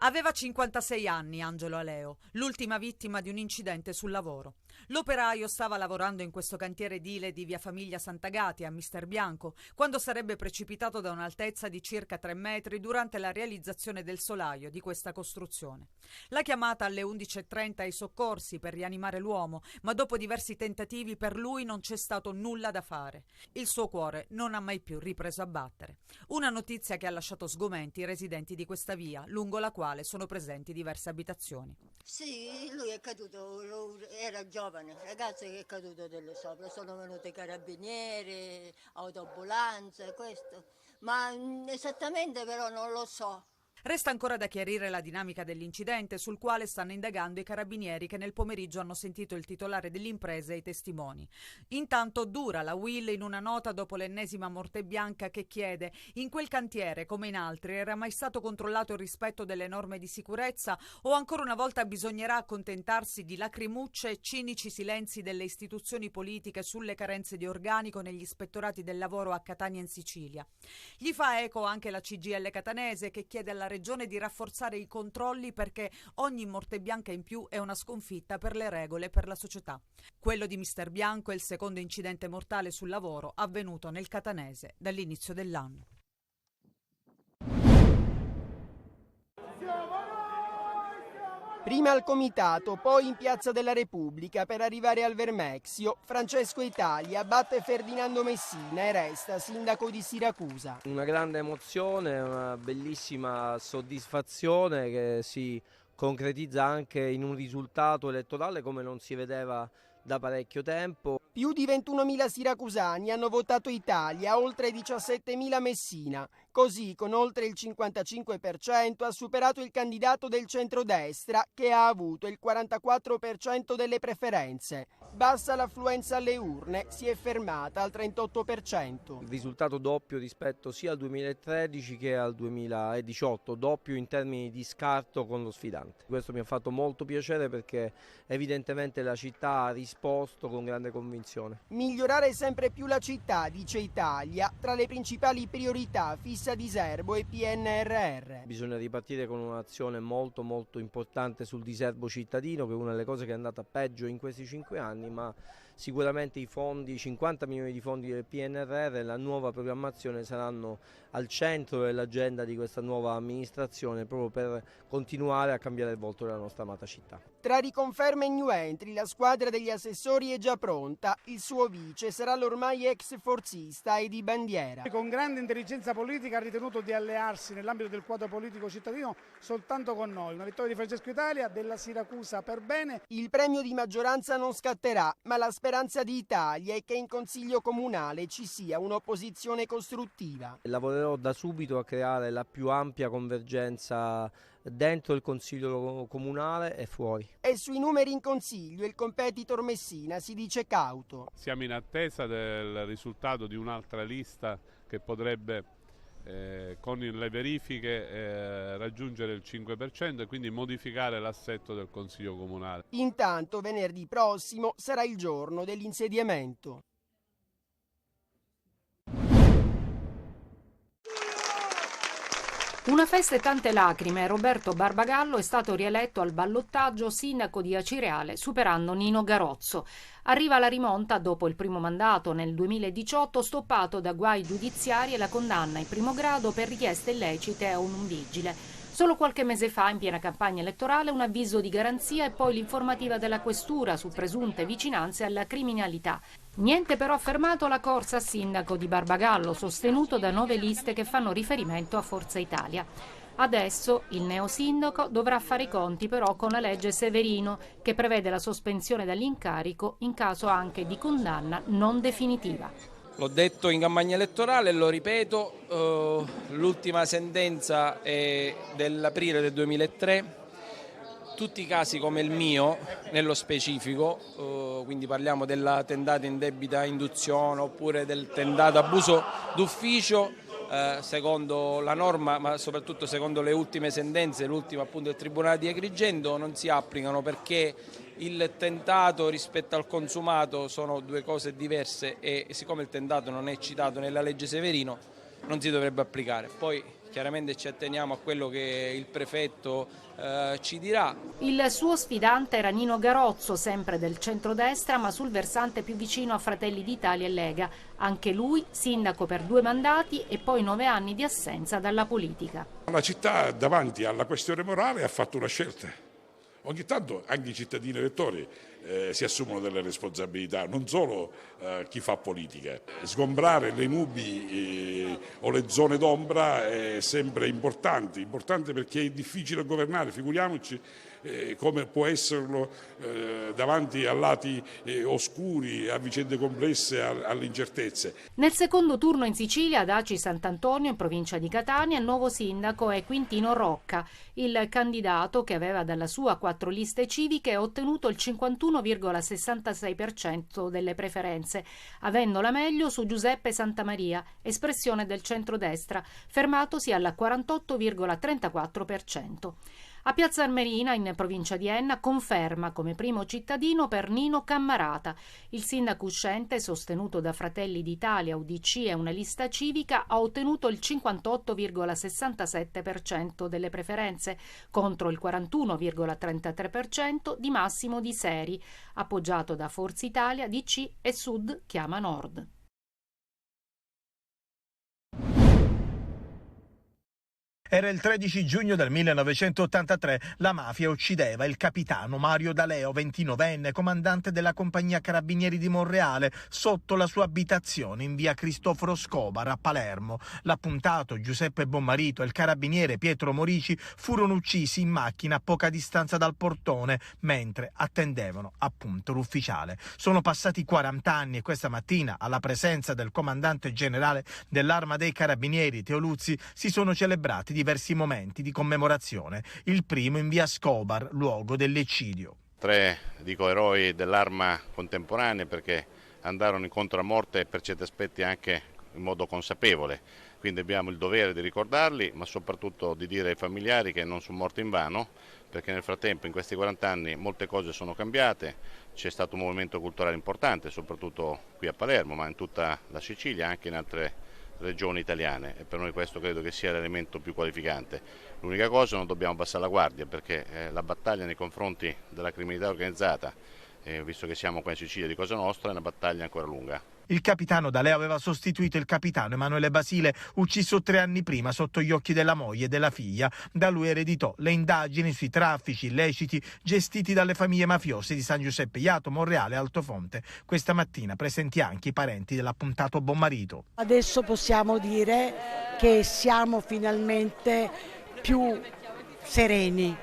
Aveva 56 anni Angelo Aleo, l'ultima vittima di un incidente sul lavoro. L'operaio stava lavorando in questo cantiere edile di via Famiglia Sant'Agati a Mister Bianco quando sarebbe precipitato da un'altezza di circa 3 metri durante la realizzazione del solaio di questa costruzione. La chiamata alle 11:30 ai soccorsi per rianimare l'uomo, ma dopo diversi tentativi per lui non c'è stato nulla da fare. Il suo cuore non ha mai più ripreso a battere. Una notizia che ha lasciato sgomenti i residenti di questa via, lungo la quale sono presenti diverse abitazioni. Sì, lui è caduto, era giovane, ragazzo che è caduto delle sopra, sono venuti i carabinieri, autoambulanze, questo, ma esattamente però non lo so. Resta ancora da chiarire la dinamica dell'incidente sul quale stanno indagando i carabinieri che nel pomeriggio hanno sentito il titolare dell'impresa e i testimoni. Intanto dura la UIL in una nota dopo l'ennesima morte bianca che chiede: in quel cantiere come in altri era mai stato controllato il rispetto delle norme di sicurezza o ancora una volta bisognerà accontentarsi di lacrimucce e cinici silenzi delle istituzioni politiche sulle carenze di organico negli ispettorati del lavoro a Catania in Sicilia? Gli fa eco anche la CGIL catanese che chiede alla Regione di rafforzare i controlli perché ogni morte bianca in più è una sconfitta per le regole e per la società. Quello di Mister Bianco è il secondo incidente mortale sul lavoro avvenuto nel catanese dall'inizio dell'anno. Prima al Comitato, poi in Piazza della Repubblica per arrivare al Vermexio, Francesco Italia batte Ferdinando Messina e resta sindaco di Siracusa. Una grande emozione, una bellissima soddisfazione che si concretizza anche in un risultato elettorale come non si vedeva da parecchio tempo. Più di 21.000 siracusani hanno votato Italia, oltre 17.000 Messina. Così, con oltre il 55%, ha superato il candidato del centrodestra, che ha avuto il 44% delle preferenze. Bassa l'affluenza alle urne, si è fermata al 38%. Il risultato doppio rispetto sia al 2013 che al 2018, doppio in termini di scarto con lo sfidante. Questo mi ha fatto molto piacere perché evidentemente la città ha risposto con grande convinzione. Migliorare sempre più la città, dice Italia, tra le principali priorità fissa Diserbo e PNRR. Bisogna ripartire con un'azione molto importante sul diserbo cittadino, che è una delle cose che è andata peggio in questi 5 anni, ma sicuramente i fondi, 50 milioni di fondi del PNRR e la nuova programmazione saranno al centro dell'agenda di questa nuova amministrazione proprio per continuare a cambiare il volto della nostra amata città. Tra riconferme e new entry, la squadra degli assessori è già pronta. Il suo vice sarà l'ormai ex forzista Edi Bandiera. Con grande intelligenza politica ha ritenuto di allearsi nell'ambito del quadro politico cittadino soltanto con noi. Una vittoria di Francesco Italia, della Siracusa per bene. Il premio di maggioranza non scatterà, ma la speranza di Italia è che in Consiglio Comunale ci sia un'opposizione costruttiva. Lavorerò da subito a creare la più ampia convergenza dentro il Consiglio Comunale e fuori. E sui numeri in Consiglio il competitor Messina si dice cauto. Siamo in attesa del risultato di un'altra lista che potrebbe con le verifiche raggiungere il 5% e quindi modificare l'assetto del Consiglio Comunale. Intanto venerdì prossimo sarà il giorno dell'insediamento. Una festa e tante lacrime. Roberto Barbagallo è stato rieletto al ballottaggio sindaco di Acireale, superando Nino Garozzo. Arriva la rimonta dopo il primo mandato nel 2018, stoppato da guai giudiziari e la condanna in primo grado per richieste illecite a un vigile. Solo qualche mese fa, in piena campagna elettorale, un avviso di garanzia e poi l'informativa della questura su presunte vicinanze alla criminalità. Niente però ha fermato la corsa a sindaco di Barbagallo, sostenuto da 9 liste che fanno riferimento a Forza Italia. Adesso il neosindaco dovrà fare i conti però con la legge Severino, che prevede la sospensione dall'incarico in caso anche di condanna non definitiva. L'ho detto in campagna elettorale e lo ripeto, l'ultima sentenza è dell'aprile del 2003, tutti i casi come il mio, nello specifico, quindi parliamo della tentata indebita induzione oppure del tentato abuso d'ufficio, secondo la norma ma soprattutto secondo le ultime sentenze, l'ultima appunto del Tribunale di Agrigento, non si applicano perché il tentato rispetto al consumato sono due cose diverse e siccome il tentato non è citato nella legge Severino non si dovrebbe applicare. Poi chiaramente ci atteniamo a quello che il prefetto ci dirà. Il suo sfidante era Nino Garozzo, sempre del centrodestra, ma sul versante più vicino a Fratelli d'Italia e Lega. Anche lui sindaco per 2 mandati e poi 9 anni di assenza dalla politica. La città davanti alla questione morale ha fatto una scelta. Ogni tanto anche i cittadini elettori si assumono delle responsabilità, non solo chi fa politica. Sgombrare le nubi o le zone d'ombra è sempre importante perché è difficile governare, figuriamoci come può esserlo davanti a lati oscuri, a vicende complesse, alle incertezze. Nel secondo turno in Sicilia, ad Aci Sant'Antonio, in provincia di Catania, il nuovo sindaco è Quintino Rocca. Il candidato, che aveva dalla sua 4 liste civiche, ha ottenuto il 51,66% delle preferenze, avendola meglio su Giuseppe Santamaria, espressione del centrodestra, fermatosi al 48,34%. A Piazza Armerina, in provincia di Enna, conferma come primo cittadino per Nino Cammarata. Il sindaco uscente, sostenuto da Fratelli d'Italia, UDC e una lista civica, ha ottenuto il 58,67% delle preferenze, contro il 41,33% di Massimo Di Seri, appoggiato da Forza Italia, DC e Sud Chiama Nord. Era il 13 giugno del 1983, la mafia uccideva il capitano Mario D'Aleo, 29enne, comandante della compagnia Carabinieri di Monreale, sotto la sua abitazione in via Cristoforo Scobar a Palermo. L'appuntato Giuseppe Bommarito e il carabiniere Pietro Morici furono uccisi in macchina a poca distanza dal portone, mentre attendevano appunto l'ufficiale. Sono passati 40 anni e questa mattina, alla presenza del comandante generale dell'Arma dei Carabinieri, Teo Luzzi, si sono celebrati diversi momenti di commemorazione, il primo in via Scobar, luogo dell'eccidio. 3, eroi dell'Arma contemporanea, perché andarono incontro a morte per certi aspetti anche in modo consapevole, quindi abbiamo il dovere di ricordarli, ma soprattutto di dire ai familiari che non sono morti invano, perché nel frattempo, in questi 40 anni, molte cose sono cambiate, c'è stato un movimento culturale importante, soprattutto qui a Palermo, ma in tutta la Sicilia, anche in altre regioni italiane, e per noi questo credo che sia l'elemento più qualificante. L'unica cosa, non dobbiamo abbassare la guardia, perché la battaglia nei confronti della criminalità organizzata, visto che siamo qua in Sicilia di Cosa Nostra, è una battaglia ancora lunga. Il capitano D'Aleo aveva sostituito il capitano Emanuele Basile, ucciso 3 anni prima sotto gli occhi della moglie e della figlia. Da lui ereditò le indagini sui traffici illeciti gestiti dalle famiglie mafiose di San Giuseppe Jato, Monreale e Altofonte. Questa mattina presenti anche i parenti dell'appuntato Bommarito. Adesso possiamo dire che siamo finalmente più sereni,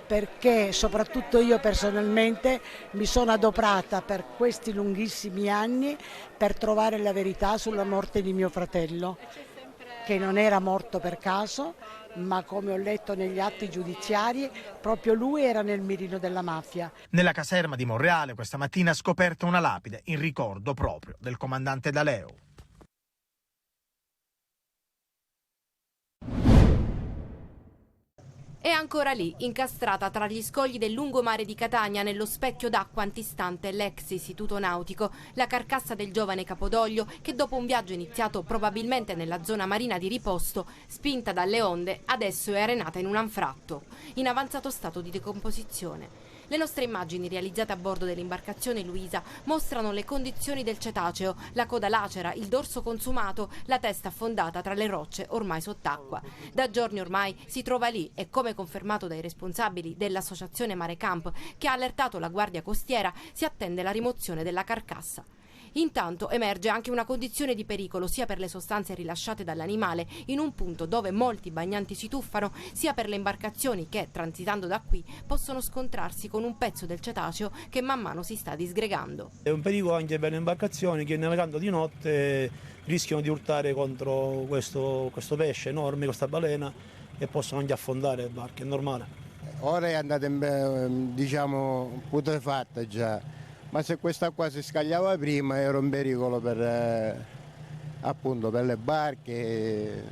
perché soprattutto io personalmente mi sono adoperata per questi lunghissimi anni per trovare la verità sulla morte di mio fratello, che non era morto per caso, ma come ho letto negli atti giudiziari, proprio lui era nel mirino della mafia. Nella caserma di Monreale questa mattina ha scoperto una lapide in ricordo proprio del comandante D'Aleo. È ancora lì, incastrata tra gli scogli del lungomare di Catania, nello specchio d'acqua antistante l'ex istituto nautico, la carcassa del giovane Capodoglio che dopo un viaggio iniziato probabilmente nella zona marina di riposto, spinta dalle onde, adesso è arenata in un anfratto, in avanzato stato di decomposizione. Le nostre immagini realizzate a bordo dell'imbarcazione Luisa mostrano le condizioni del cetaceo, la coda lacera, il dorso consumato, la testa affondata tra le rocce ormai sott'acqua. Da giorni ormai si trova lì e, come confermato dai responsabili dell'associazione Mare Camp, che ha allertato la Guardia Costiera, si attende la rimozione della carcassa. Intanto emerge anche una condizione di pericolo sia per le sostanze rilasciate dall'animale in un punto dove molti bagnanti si tuffano, sia per le imbarcazioni che, transitando da qui, possono scontrarsi con un pezzo del cetaceo che man mano si sta disgregando. È un pericolo anche per le imbarcazioni che, navigando di notte, rischiano di urtare contro questo pesce enorme, questa balena, e possono anche affondare le barche, è normale. Ora è andata, diciamo, putrefatta già. Ma se questa qua si scagliava prima era un pericolo per, appunto, per le barche,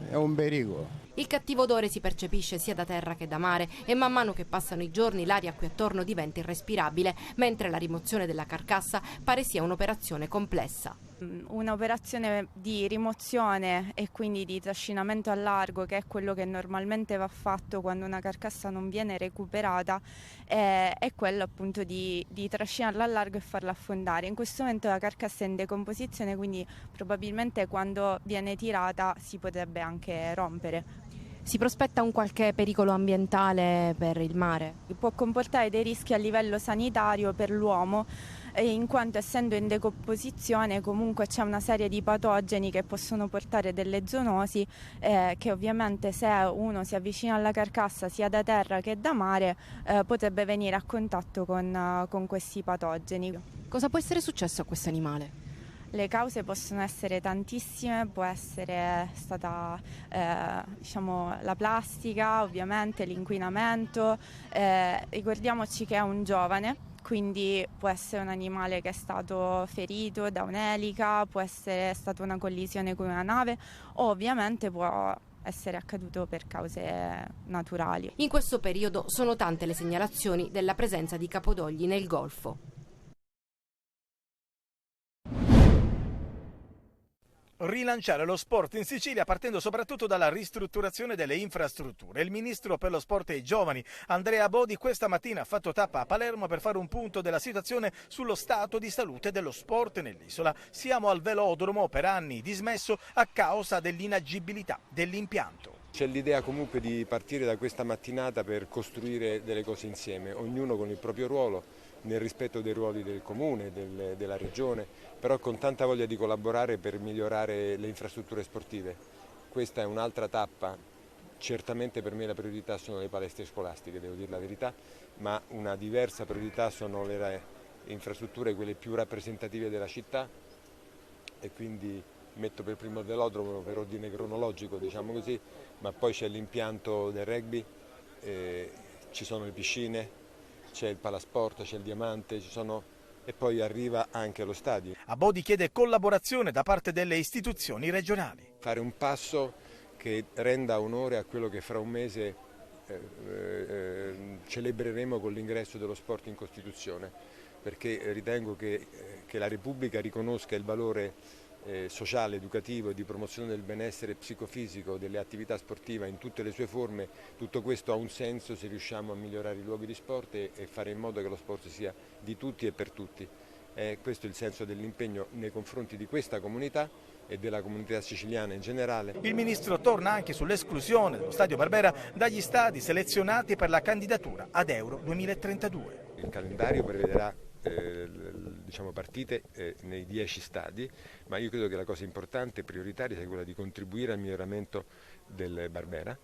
è un pericolo. Il cattivo odore si percepisce sia da terra che da mare e man mano che passano i giorni l'aria qui attorno diventa irrespirabile, mentre la rimozione della carcassa pare sia un'operazione complessa. Un'operazione di rimozione e quindi di trascinamento a largo, che è quello che normalmente va fatto quando una carcassa non viene recuperata, è quello appunto di trascinarla a largo e farla affondare. In questo momento la carcassa è in decomposizione, quindi probabilmente quando viene tirata si potrebbe anche rompere. Si prospetta un qualche pericolo ambientale per il mare? Può comportare dei rischi a livello sanitario per l'uomo, in quanto essendo in decomposizione comunque c'è una serie di patogeni che possono portare delle zoonosi, che ovviamente se uno si avvicina alla carcassa sia da terra che da mare potrebbe venire a contatto con questi patogeni. Cosa può essere successo a questo animale? Le cause possono essere tantissime, può essere stata la plastica, ovviamente l'inquinamento, ricordiamoci che è un giovane, quindi può essere un animale che è stato ferito da un'elica, può essere stata una collisione con una nave o ovviamente può essere accaduto per cause naturali. In questo periodo sono tante le segnalazioni della presenza di capodogli nel Golfo. Rilanciare lo sport in Sicilia partendo soprattutto dalla ristrutturazione delle infrastrutture. Il ministro per lo sport e i giovani, Andrea Bodi, questa mattina ha fatto tappa a Palermo per fare un punto della situazione sullo stato di salute dello sport nell'isola. Siamo al velodromo, per anni dismesso a causa dell'inagibilità dell'impianto. C'è l'idea comunque di partire da questa mattinata per costruire delle cose insieme, ognuno con il proprio ruolo, nel rispetto dei ruoli del comune, della regione, però con tanta voglia di collaborare per migliorare le infrastrutture sportive. Questa è un'altra tappa, certamente per me la priorità sono le palestre scolastiche, devo dire la verità, ma una diversa priorità sono le infrastrutture, quelle più rappresentative della città, e quindi metto per primo il velodromo per ordine cronologico, diciamo così, ma poi c'è l'impianto del rugby, ci sono le piscine, c'è il palasport, c'è il diamante, e poi arriva anche lo stadio. A Bodi chiede collaborazione da parte delle istituzioni regionali. Fare un passo che renda onore a quello che fra un mese celebreremo con l'ingresso dello sport in Costituzione, perché ritengo che la Repubblica riconosca il valore sociale, educativo e di promozione del benessere psicofisico delle attività sportive in tutte le sue forme. Tutto questo ha un senso se riusciamo a migliorare i luoghi di sport e fare in modo che lo sport sia di tutti e per tutti. Questo è il senso dell'impegno nei confronti di questa comunità e della comunità siciliana in generale. Il ministro torna anche sull'esclusione dello Stadio Barbera dagli stadi selezionati per la candidatura ad Euro 2032. Il calendario prevederà partite nei 10 stadi, ma io credo che la cosa importante e prioritaria sia quella di contribuire al miglioramento del Barbera.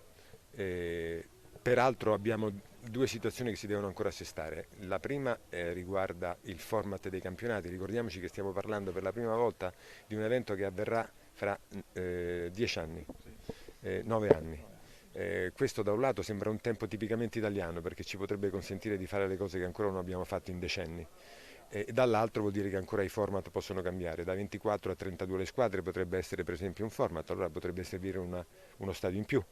Peraltro abbiamo due situazioni che si devono ancora assestare. La prima riguarda il format dei campionati. Ricordiamoci che stiamo parlando per la prima volta di un evento che avverrà fra 10 anni, 9 anni. Questo da un lato sembra un tempo tipicamente italiano, perché ci potrebbe consentire di fare le cose che ancora non abbiamo fatto in decenni, e dall'altro vuol dire che ancora i format possono cambiare. Da 24 a 32 le squadre potrebbe essere per esempio un format, allora potrebbe servire uno stadio in più.